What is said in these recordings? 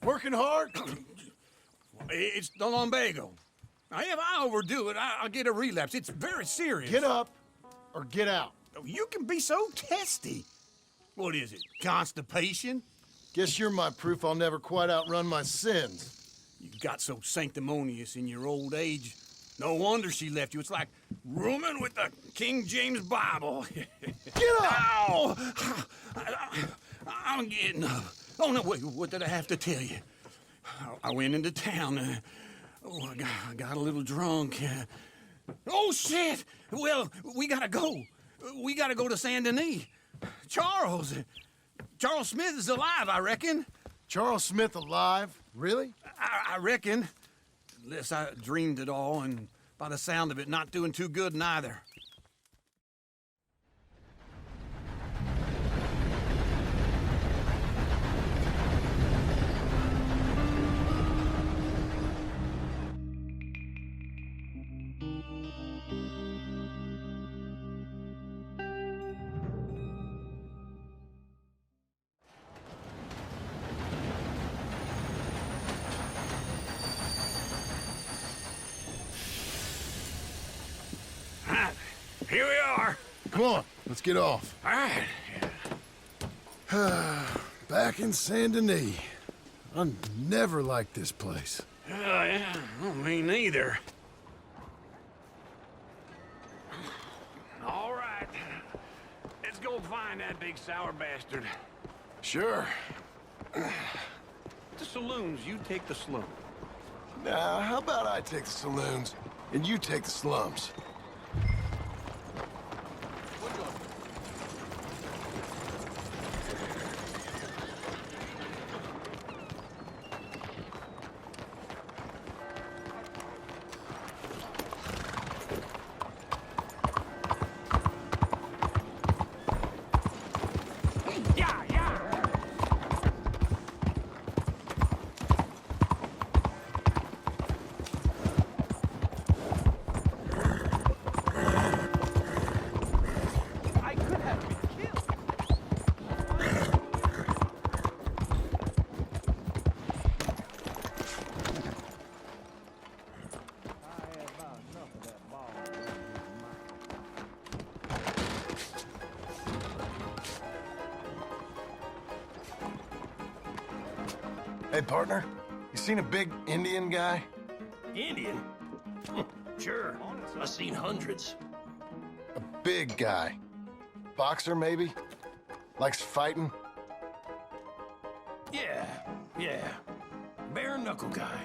Working hard? It's the lumbago. Now, if I overdo it, I'll get a relapse. It's very serious. Get up or get out. You can be so testy. What is it, constipation? Guess you're my proof I'll never quite outrun my sins. You got so sanctimonious in your old age. No wonder she left you. It's like rooming with the King James Bible. Get up! Ow! I'm getting up. Oh, no, wait, what did I have to tell you? I went into town. I got a little drunk. Oh, shit! Well, we gotta go. We gotta go to Saint Denis. Charles Smith is alive, I reckon. Charles Smith alive? Really? I reckon. Unless I dreamed it all, and by the sound of it, not doing too good neither. Here we are. Come on, let's get off. All right. Back in Saint Denis. I never liked this place. Yeah, well, me neither. All right. Let's go find that big sour bastard. Sure. The saloons, you take the slum. Now, how about I take the saloons and you take the slums? Hey, partner, you seen a big Indian guy? Indian? Sure. I've seen hundreds. A big guy. Boxer, maybe? Likes fighting? Yeah. Bare knuckle guy.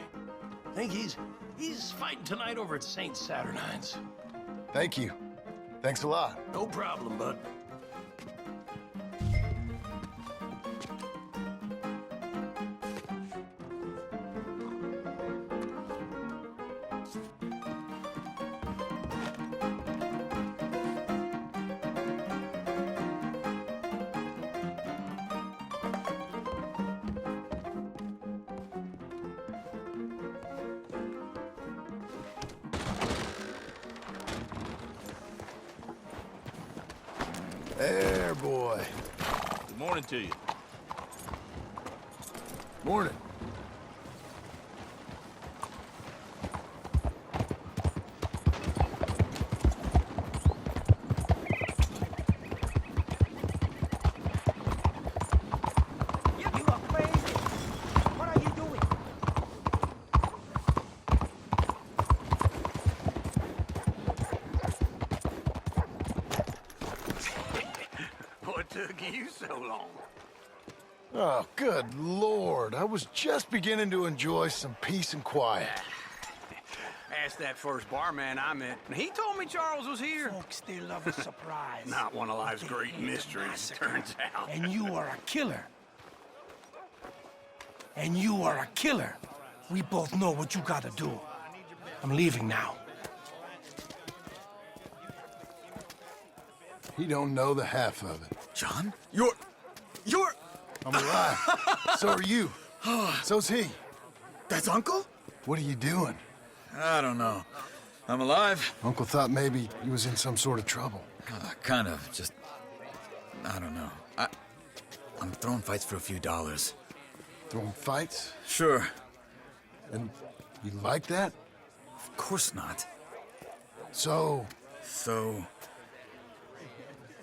Think he's fighting tonight over at St. Saturnine's. Thank you. Thanks a lot. No problem, bud. There, boy. Good morning to you. Morning. taking you so long? Oh, good Lord. I was just beginning to enjoy some peace and quiet. Asked that first barman I met, and he told me Charles was here. Folks, they love a surprise. Not one of life's great mysteries, turns out. And you are a killer. And you are a killer. We both know what you gotta do. I'm leaving now. He don't know the half of it. John? You're... I'm alive. So are you. So's he. That's Uncle? What are you doing? I don't know. I'm alive. Uncle thought maybe he was in some sort of trouble. Kind of. Just... I don't know. I'm throwing fights for a few dollars. Throwing fights? Sure. And you like that? Of course not. So,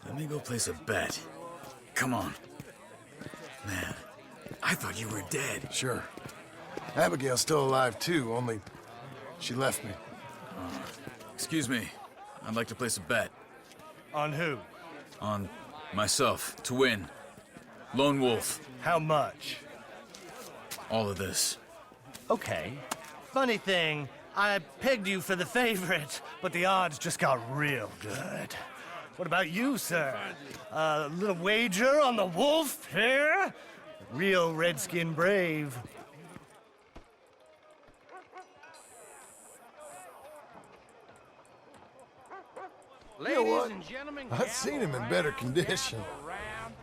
let me go place a bet. Come on. Man, I thought you were dead. sure. Abigail's still alive too, only she left me. Excuse me. I'd like to place a bet. On who? On myself, to win. Lone Wolf. How much? All of this. Okay. Funny thing, I pegged you for the favorite, but the odds just got real good. What about you, sir? A little wager on the wolf here? Real redskin brave. You know what? I've seen him in better condition.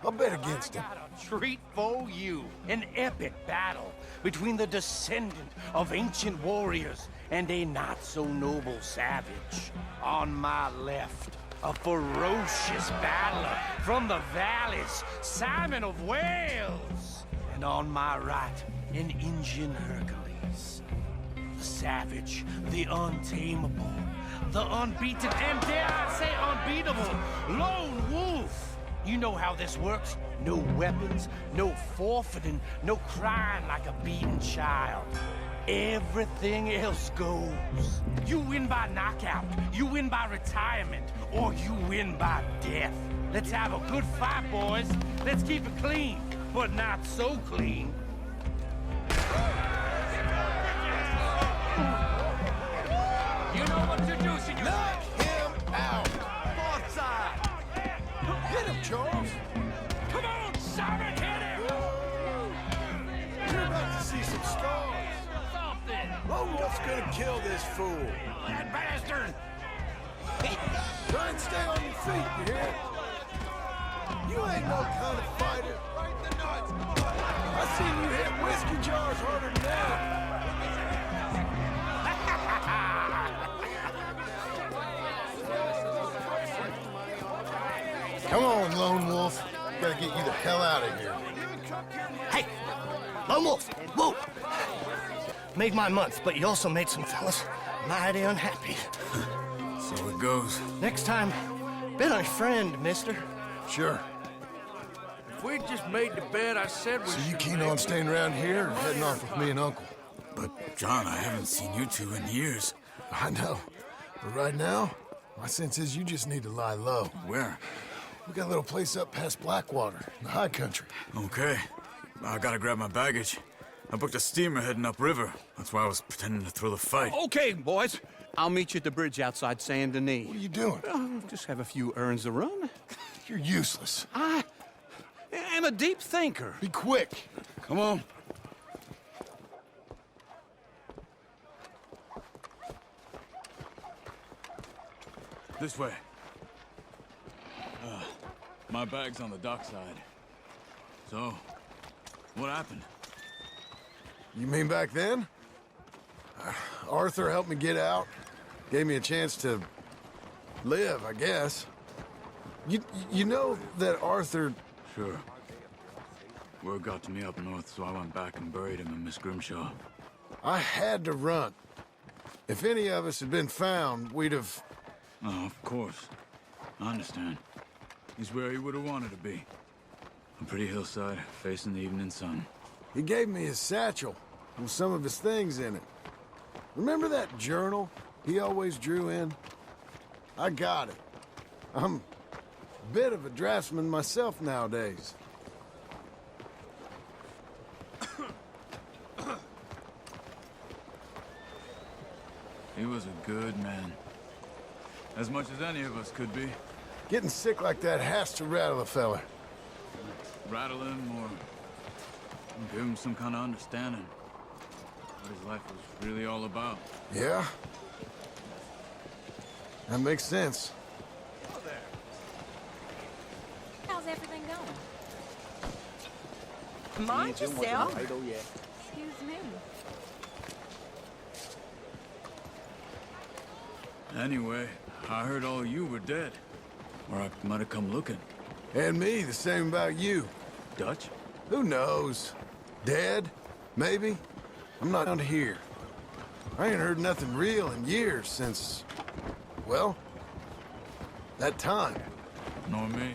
I'll bet against him. Treat for you. An epic battle between the descendant of ancient warriors and a not-so-noble savage. On my left, a ferocious battler from the valleys, Simon of Wales. And on my right, an Indian Hercules. The savage, the untamable, the unbeaten, and dare I say unbeatable, Lone Wolf. You know how this works. No weapons, no forfeiting, no crying like a beaten child. Everything else goes. You win by knockout, you win by retirement, or you win by death. Let's have a good fight, boys. Let's keep it clean, but not so clean. You know what to do, senor. Knock him out! North side. Hit him, Charles! Come on, Simon, hit him! You're about to see some stars. Lone Wolf's gonna kill this fool. That bastard! Try and stay on your feet, you hear? You ain't no kind of fighter. Right in the nuts. I seen you hit whiskey jars harder than that. Come on, Lone Wolf. Gotta get you the hell out of here. Hey! Lone Wolf! Whoa! Made my month, but you also made some fellas mighty unhappy. So it goes. Next time, bet on your friend, mister. Sure. If we just made the bet I said we So you should keen make, on staying around here or heading off with me and Uncle? But, John, I haven't seen you two in years. I know. But right now, my sense is you just need to lie low. Where? We got a little place up past Blackwater, in the high country. Okay. I gotta grab my baggage. I booked a steamer heading upriver. That's why I was pretending to throw the fight. Okay, boys. I'll meet you at the bridge outside Saint Denis. What are you doing? Just have a few errands to run. You're useless. I am a deep thinker. Be quick. Come on. This way. My bag's on the dockside. So, what happened? You mean back then? Arthur helped me get out. Gave me a chance to live, I guess. You know that Arthur... Sure. Word got to me up north, so I went back and buried him in Miss Grimshaw. I had to run. If any of us had been found, we'd have... Oh, of course. I understand. He's where he would have wanted to be. A pretty hillside, facing the evening sun. He gave me his satchel with some of his things in it. Remember that journal he always drew in? I got it. I'm bit of a draftsman myself nowadays. He was a good man. As much as any of us could be. Getting sick like that has to rattle a fella. Rattle him or give him some kind of understanding. What his life was really all about. Yeah? That makes sense. How's everything going? Mind yourself. Excuse me. Anyway, I heard all you were dead. Or I might have come looking. And me, the same about you. Dutch? Who knows? Dead? Maybe? I'm not down here. I ain't heard nothing real in years since... well, that time. Nor me.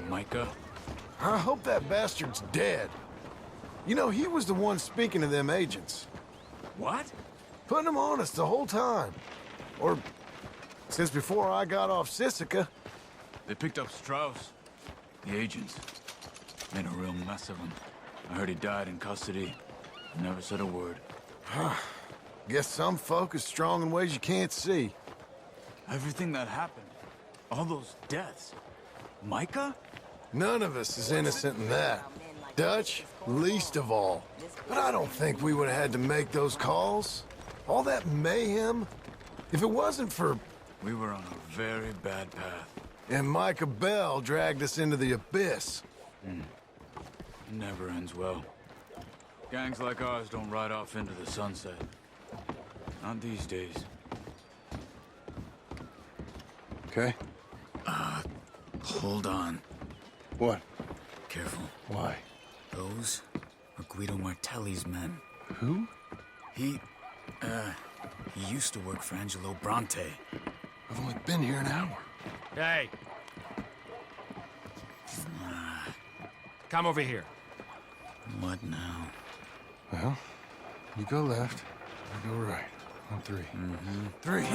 Micah? I hope that bastard's dead. You know, he was the one speaking to them agents. What? Putting them on us the whole time. Or, since before I got off Sisika. They picked up Strauss. The agents. Made a real mess of him. I heard he died in custody. Never said a word. Guess some folk is strong in ways you can't see. Everything that happened. All those deaths. Micah? None of us is innocent in that. Dutch, least of all. But I don't think we would have had to make those calls. All that mayhem. If it wasn't for... We were on a very bad path. And Micah Bell dragged us into the abyss. Never ends well. Gangs like ours don't ride off into the sunset. Not these days. Okay. Hold on. What? Careful. Why? Those are Guido Martelli's men. Who? He used to work for Angelo Bronte. I've only been here an hour. Hey. Come over here. What now? Well, you go left, I go right. On three. Three.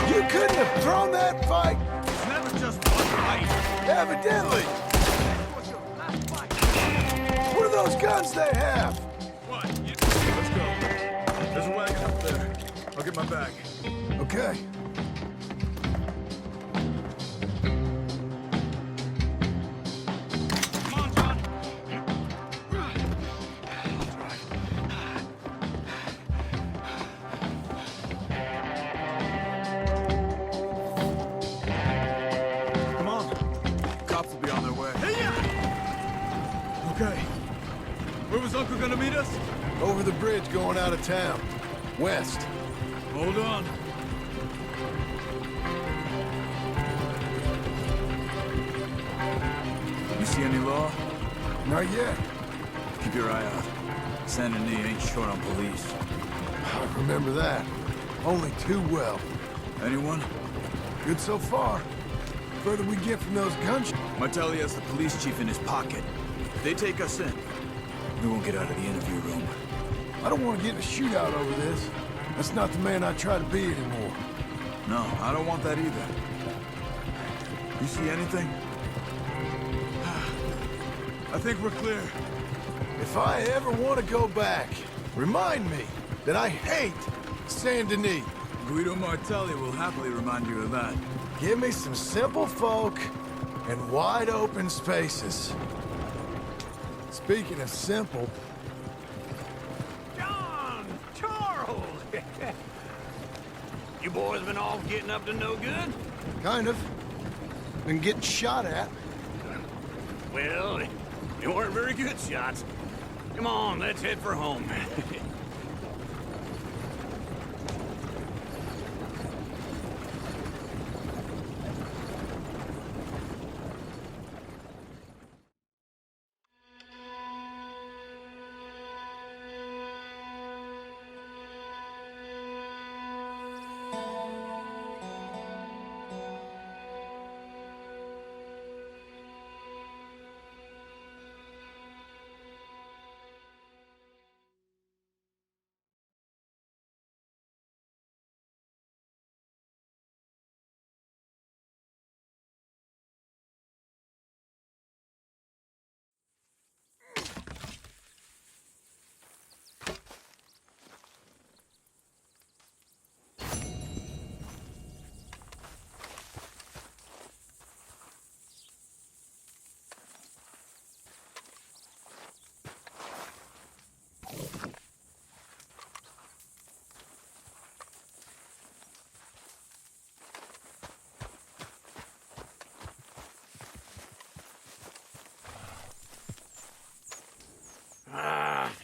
You couldn't have thrown that fight! It's never just one fight. Evidently! What are those guns they have? What? Let's go. There's a wagon up there. I'll get my bag. Okay. Come on, John. Come on. Cops will be on their way. Okay. Where was Uncle gonna meet us? Over the bridge going out of town. West. Hold on. You see any law? Not yet. Keep your eye out. Saint Denis ain't short on police. I remember that. Only too well. Anyone? Good so far. Further we get from those gunshots. Martelli has the police chief in his pocket. If they take us in, we won't get out of the interview room. I don't want to get in a shootout over this. That's not the man I try to be anymore. No, I don't want that either. You see anything? I think we're clear. If I ever want to go back, remind me that I hate Saint Denis. Guido Martelli will happily remind you of that. Give me some simple folk and wide open spaces. Speaking of simple, John! Charles! You boys been all getting up to no good? kind of, been getting shot at. Well, they weren't very good shots. Come on, let's head for home.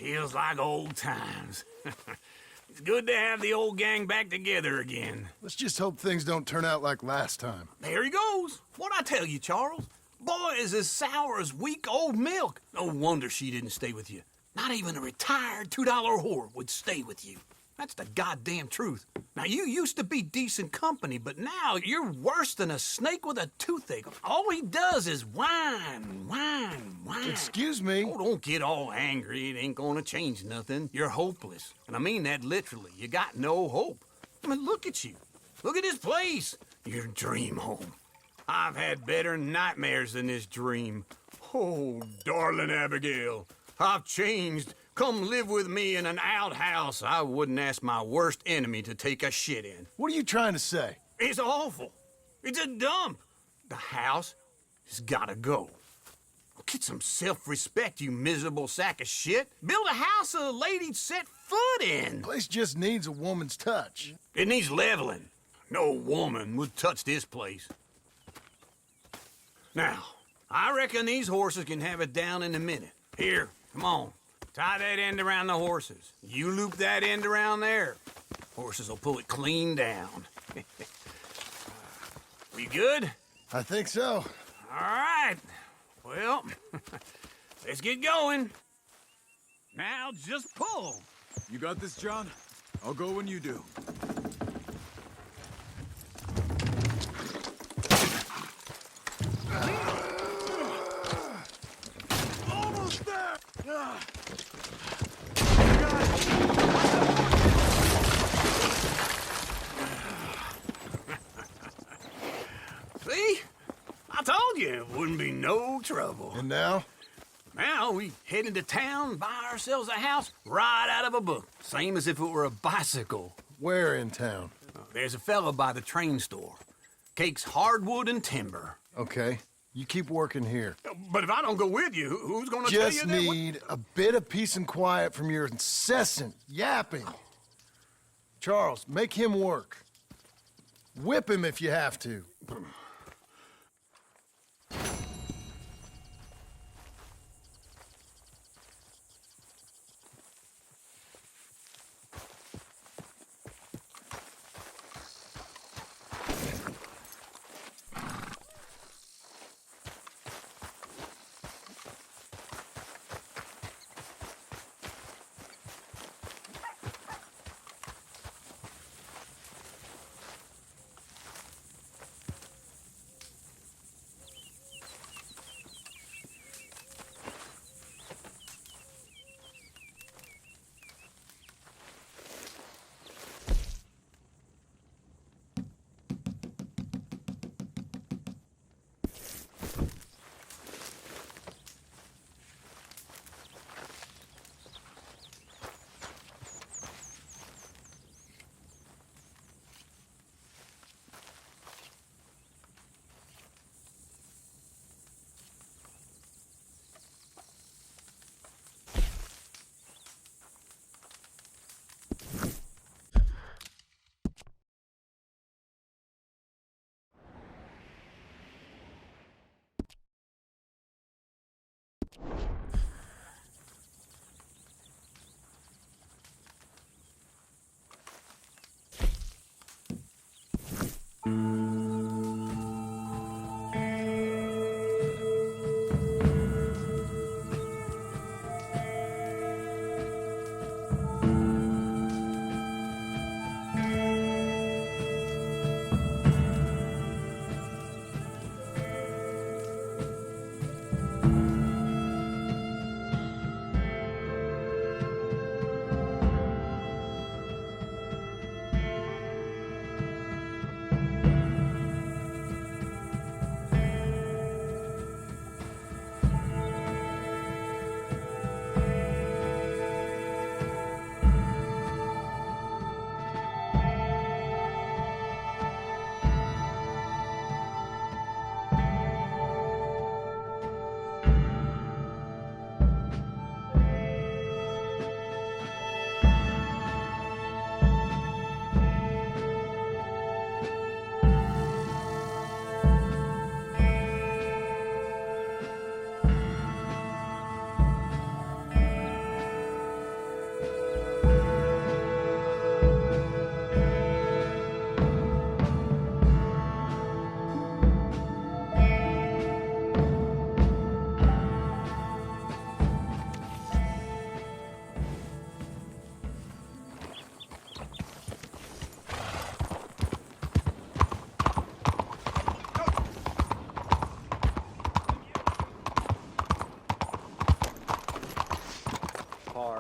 Feels like old times. It's good to have the old gang back together again. Let's just hope things don't turn out like last time. There he goes. What'd I tell you, Charles? Boy is as sour as weak old milk. No wonder she didn't stay with you. Not even a retired $2 whore would stay with you. That's the goddamn truth. Now, you used to be decent company, but now you're worse than a snake with a toothache. All he does is whine, whine, whine. Excuse me? Oh, don't get all angry. It ain't gonna change nothing. You're hopeless. And I mean that literally. You got no hope. I mean, look at you. Look at this place. Your dream home. I've had better nightmares than this dream. Oh, darling Abigail, I've changed. Come live with me in an outhouse I wouldn't ask my worst enemy to take a shit in. What are you trying to say? It's awful. It's a dump. The house has gotta go. Get some self-respect, you miserable sack of shit. Build a house a lady'd set foot in. Place just needs a woman's touch. It needs leveling. No woman would touch this place. Now, I reckon these horses can have it down in a minute. Here, come on. Tie that end around the horses. You loop that end around there. Horses will pull it clean down. We good? I think so. All right. Well, let's get going. Now just pull. You got this, John? I'll go when you do. Almost there! See? I told you it wouldn't be no trouble. And now? Now we head into town, buy ourselves a house right out of a book. Same as if it were a bicycle. Where in town? There's a fella by the train store. Cakes hardwood and timber. Okay, you keep working here. But if I don't go with you, who's gonna tell you Just that? need a bit of peace and quiet from your incessant yapping. Charles, make him work. Whip him if you have to.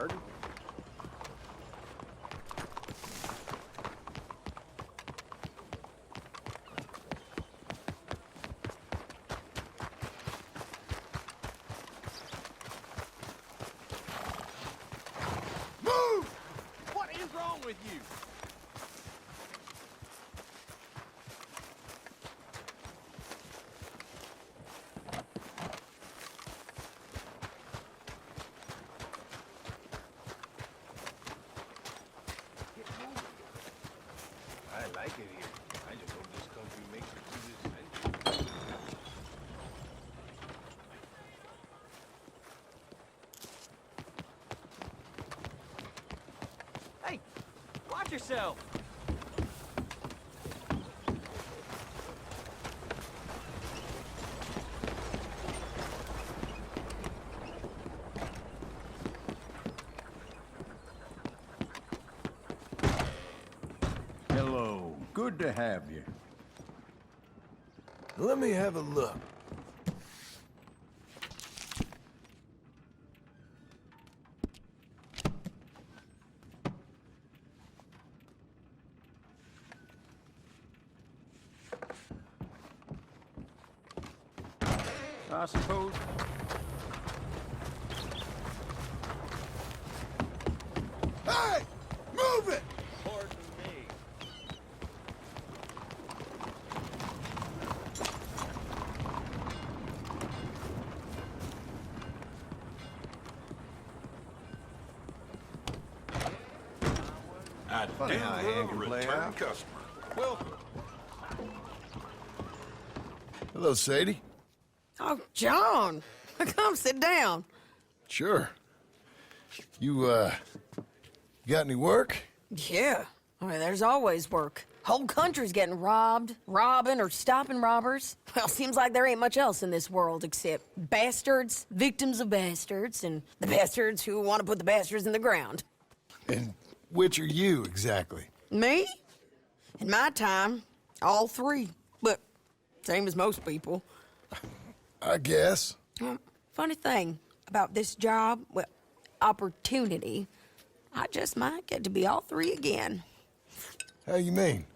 Pardon? Move! What is wrong with you? I like it here. I just hope this country makes it through this century. Hey, watch yourself. Hello. Good to have you. Let me have a look. I suppose. Hey! Move it! Pardon me. I Funny how a hand can play out. customer. Welcome. Hello, Sadie. Oh, John. Come sit down. Sure. You got any work? Yeah. I mean, there's always work. Whole country's getting robbed, robbing, or stopping robbers. Well, seems like there ain't much else in this world except bastards, victims of bastards, and the bastards who want to put the bastards in the ground. And which are you, exactly? Me? In my time, all three. But same as most people. I guess. Funny thing about this job, well, opportunity, I just might get to be all three again. How you mean?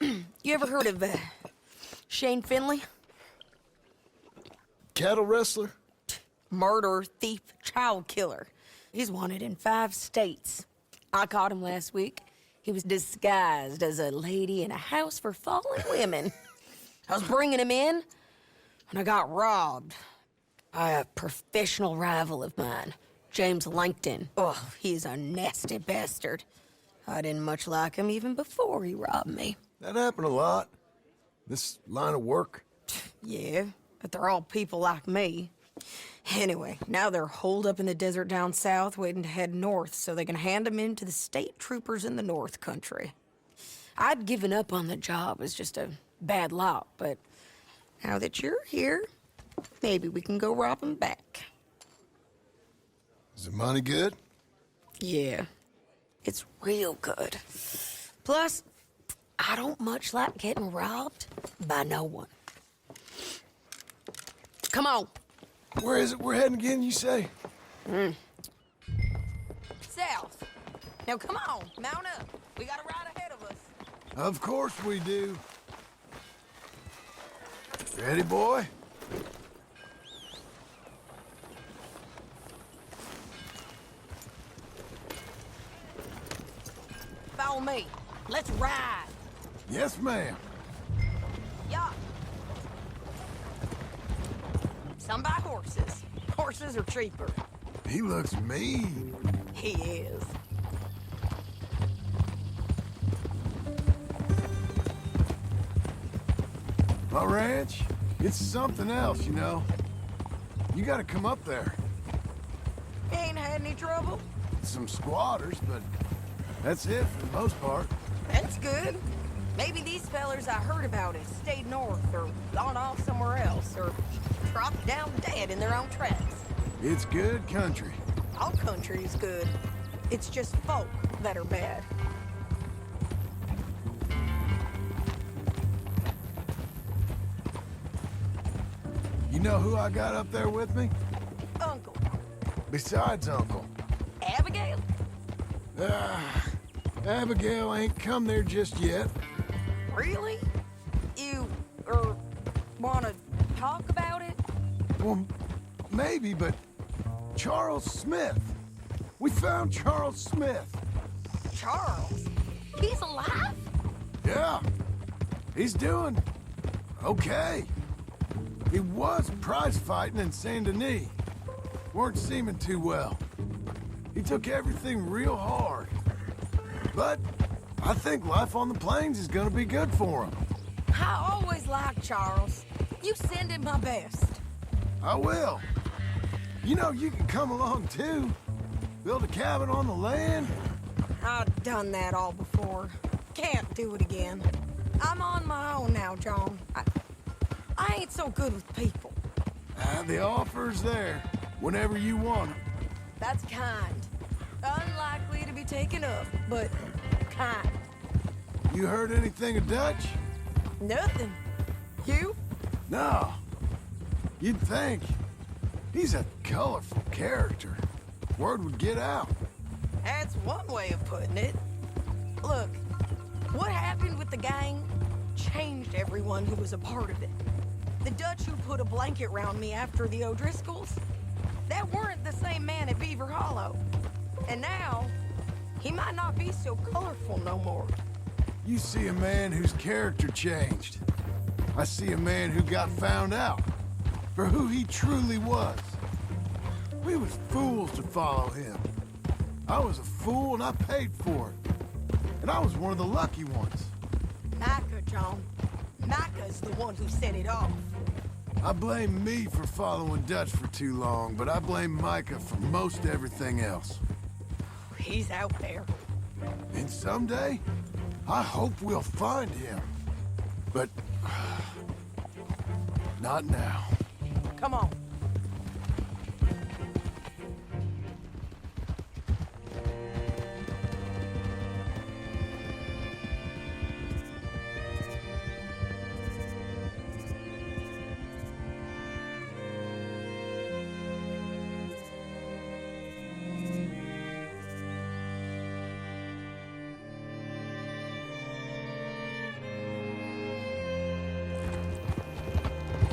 You ever heard of Shane Finley? Cattle wrestler? Murderer, thief, child killer. He's wanted in 5 states. I caught him last week. He was disguised as a lady in a house for fallen women. I was bringing him in, and I got robbed by a professional rival of mine, James Langton. Oh, he's a nasty bastard. I didn't much like him even before he robbed me. That happened a lot. This line of work. Yeah, but they're all people like me. Anyway, now they're holed up in the desert down south, waiting to head north so they can hand them in to the state troopers in the north country. I'd given up on the job as just a bad lot, but now that you're here, maybe we can go rob them back. Is the money good? Yeah, it's real good. Plus, I don't much like getting robbed by no one. Come on. Where is it we're heading again, you say? South. Now come on, mount up. We got a ride ahead of us. Of course we do. Ready, boy? Follow me. Let's ride. Yes, ma'am. Yeah. Some buy horses. Horses are cheaper. He looks mean. He is. My ranch, it's something else, you know. You gotta come up there. Ain't had any trouble? Some squatters, but that's it for the most part. That's good. Maybe these fellers I heard about have stayed north or gone off somewhere else or dropped down dead in their own tracks. It's good country. All country is good. It's just folk that are bad. You know who I got up there with me? Uncle. Besides Uncle. Abigail? Abigail ain't come there just yet. Really? You, wanna talk about it? Well, maybe, but Charles Smith. We found Charles Smith. Charles? He's alive? Yeah. He's doing okay. He was prize fighting in Saint Denis. Weren't seeming too well. He took everything real hard. But I think life on the plains is gonna be good for him. I always liked Charles. You send him my best. I will. You know, you can come along too. Build a cabin on the land. I've done that all before. Can't do it again. I'm on my own now, John. I ain't so good with people. The offer's there, whenever you want it. That's kind. Unlikely to be taken up, but kind. You heard anything of Dutch? Nothing. You? No. You'd think. He's a colorful character. Word would get out. That's one way of putting it. Look, what happened with the gang changed everyone who was a part of it. The Dutch who put a blanket round me after the O'Driscolls, that weren't the same man at Beaver Hollow. And now, he might not be so colorful no more. You see a man whose character changed. I see a man who got found out for who he truly was. We was fools to follow him. I was a fool and I paid for it. And I was one of the lucky ones. Micah, John. Micah's the one who set it off. I blame me for following Dutch for too long, but I blame Micah for most everything else. He's out there. And someday, I hope we'll find him. But not now. Come on.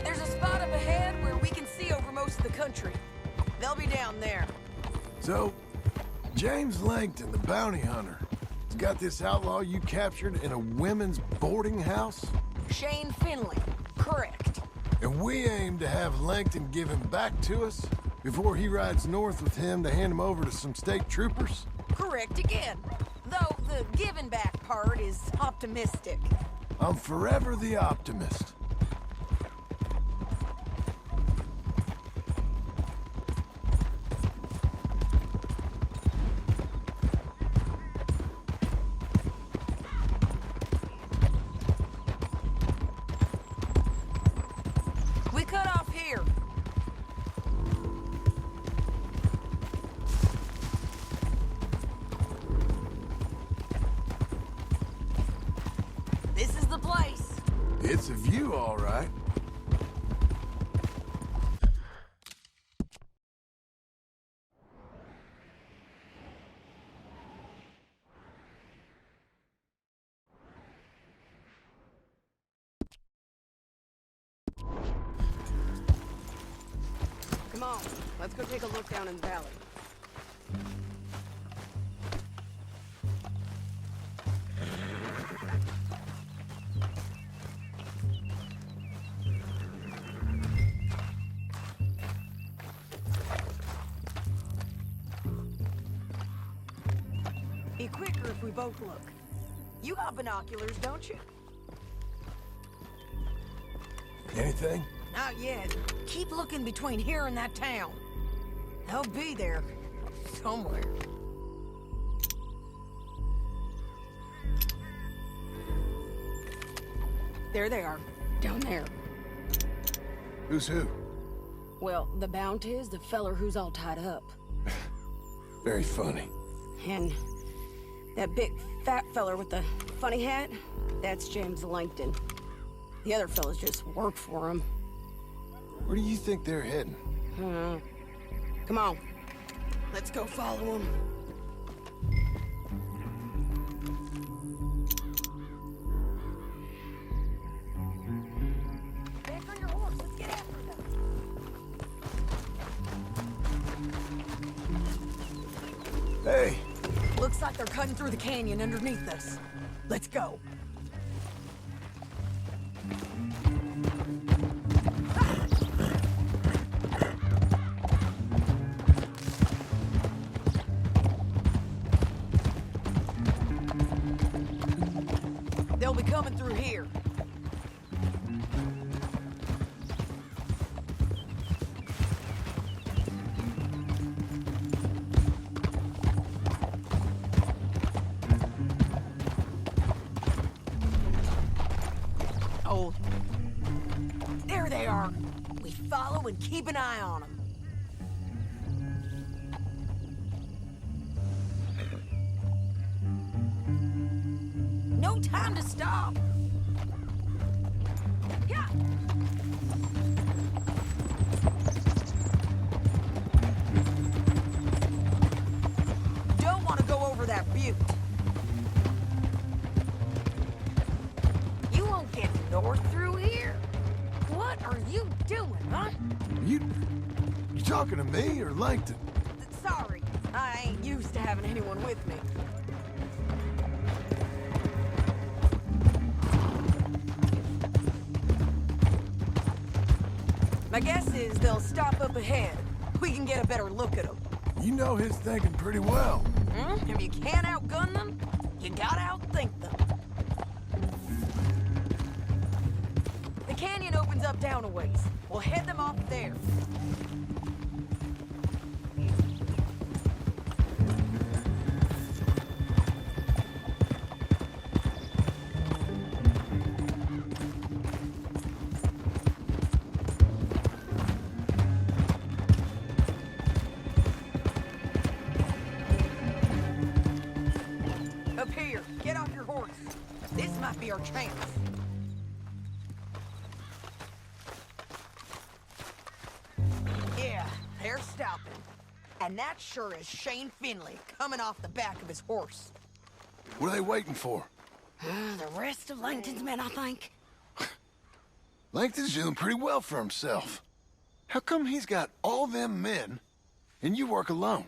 There's a spot up ahead where we can see over most of the country. They'll be down there. So, James Langton, the bounty hunter, has got this outlaw you captured in a women's boarding house? Shane Finley. Correct. And we aim to have Langton give him back to us before he rides north with him to hand him over to some state troopers? Correct again. Though the giving back part is optimistic. I'm forever the optimist. We cut off here. This is the place. It's a view, all right. Come on, let's go take a look down in the valley. Be quicker if we both look. You got binoculars, don't you? Anything? Not yet. Keep looking between here and that town. They'll be there somewhere. There they are, down there. Who's who? Well, the Bounty is the feller who's all tied up. Very funny. And that big fat feller with the funny hat, that's James Langton. The other fellas just work for him. Where do you think they're heading? Come on. Let's go follow him. Hey, Looks like they're cutting through the canyon underneath us. Let's go. They'll be coming through here. Oh, there they are. We follow and keep an eye on them. No time to stop. Yeah. Don't want to go over that butte. You won't get north through here. What are you doing, huh? you talking to me or Langton? Sorry, I ain't used to having anyone with me. My guess is they'll stop up ahead. We can get a better look at them. You know his thinking pretty well. Hmm? If you can't outgun them, you gotta outthink them. The canyon opens up down a ways. We'll head them off there. Up here, get off your horse. This might be our chance. Yeah, they're stopping. And that sure is Shane Finley coming off the back of his horse. What are they waiting for? The rest of Langton's men, I think. Langton's doing pretty well for himself. How come he's got all them men and you work alone?